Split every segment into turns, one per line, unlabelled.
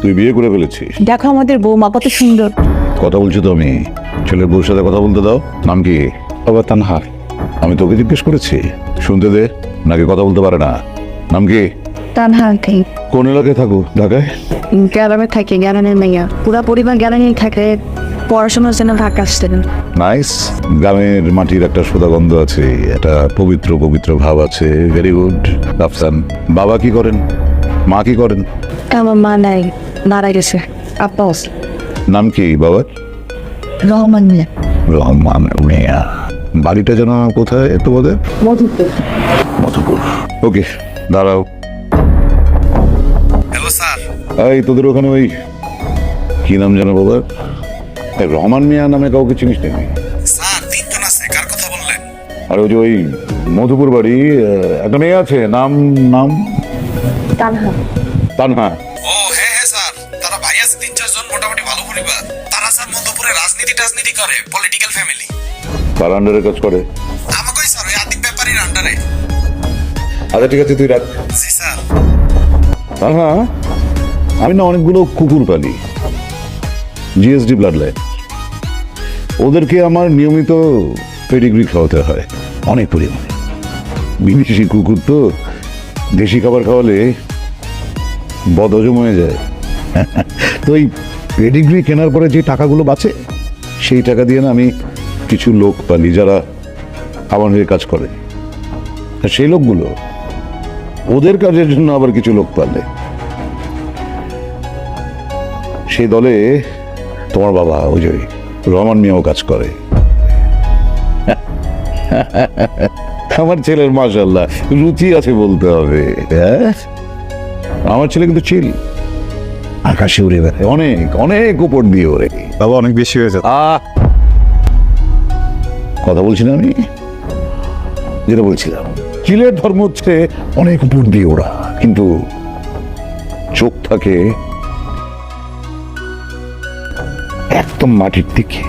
তুই বিয়ে করে ফেলেছিস?
দেখো আমাদের বৌমা কত সুন্দর।
কথা বলছি তো আমি। ছেলের বউর সাথে কথা বলতে দাও। নাম কি?
বাবা তানহা।
আমি তোকে জিজ্ঞেস করেছি, শুনতে দে। নাকি কথা বলতে পারে না? নাম কি?
তানহা আন্টি।
কোন এলাকায় থাকো ঢাকায়?
গ্রামে থাকে, গ্রামের মেয়া, পুরা পরিবার গ্রামেই থাকে, পড়াশোনার জন্য ঢাকা আসতেন।
নাইস। গ্রামের মাটির একটা সুধাগন্ধ আছে, একটা পবিত্র পবিত্র ভাব আছে। Very good Afsan. বাবা কি করেন? মা কি করেন?
আমার মা নাই, মারা গেছে। আপা আছে।
নাম কি বাবার?
রহমান মিয়া।
রহমান মিয়া। বাড়িটা যেন কোথায় তোমাদের?
মধুপুর।
মধুপুর। ওকে, দাঁড়াও।
Hello sir.
এই তোদের ওখানে ওই কি নাম যেন বাবার? এই রহমান মিয়া নামে কাউকে চিনিস নাকি?
স্যার তিনজন আছে, কার কথা বললেন?
আর ওই যে ওই মধুপুর বাড়ি, একটা মেয়ে আছে, নাম নাম
তানহা।
তানহা।
ও হ্যাঁ হ্যাঁ স্যার, তারা ভাই আছে 3-4 জন, মোটামুটি ভালো পরিবার। তারা স্যার মধ্যপুরে রাজনীতি করে, পলিটিক্যাল ফ্যামিলি।
তার আন্ডারে কাজ করে?
আমাকেই স্যার ওই আদিব ব্যাপারীর আন্ডারে।
আচ্ছা ঠিক আছে, তুই রাখ।
জি স্যার।
তানহা, আমি না অনেকগুলো কুকুর পালি, জিএসডি ব্লাড লাইন। ওদেরকে আমার নিয়মিত পেডিগ্রি খাওয়াতে হয় অনেক পরিমাণে। বিদেশি কুকুর তো দেশি খাবার খাওয়ালে বদহজম হয়ে যায়। তো এই পেডিগ্রি কেনার পরে যে টাকাগুলো বাঁচে, সেই টাকা দিয়ে না আমি কিছু লোক পালি যারা আমার হয়ে কাজ করে। আর সেই লোকগুলো ওদের কাজের জন্য আবার কিছু লোক পালে। সেই দলে তোমার বাবা ওই যে রহমান মিয়াও কাজ করে। আমার ছেলের মাশাআল্লাহ রুচি আছে বলতে হবে। হ্যাঁ, আমার ছেলে কিন্তু চিল, আকাশে উড়ে বেড়ায়, অনেক অনেক উপর দিয়ে ওরে।
বাবা অনেক বেশি হয়েছে।
কথা বলছি না আমি, যেটা বলছিলাম, চিলের ধর্ম হচ্ছে অনেক উপর দিয়ে ওরা, কিন্তু চোখ থাকে একদম মাটির দিকে।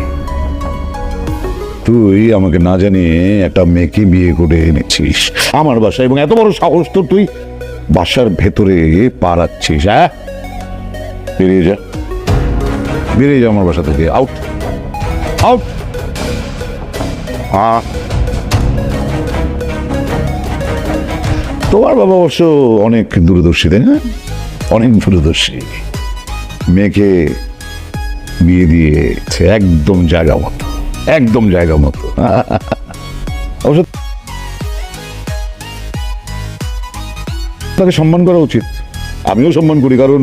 তুই আমাকে না জানিয়ে একটা মেয়েকে বিয়ে করে এনেছিস আমার বাসায়, এবং এত বড় সাহস তো তুই বাসার ভেতরে পা রাখছিস। হ্যাঁ, বেরিয়ে যা, বেরিয়ে যা আমার বাসা থেকে। Out, out. তোমার বাবা অবশ্য অনেক দূরদর্শী, তাই না? অনেক দূরদর্শী। মেয়েকে বিয়ে দিয়েছে একদম জায়গা মতো, একদম জায়গা মতো। অবশ্য তাকে সম্মান করা উচিত, আমিও সম্মান করি, কারণ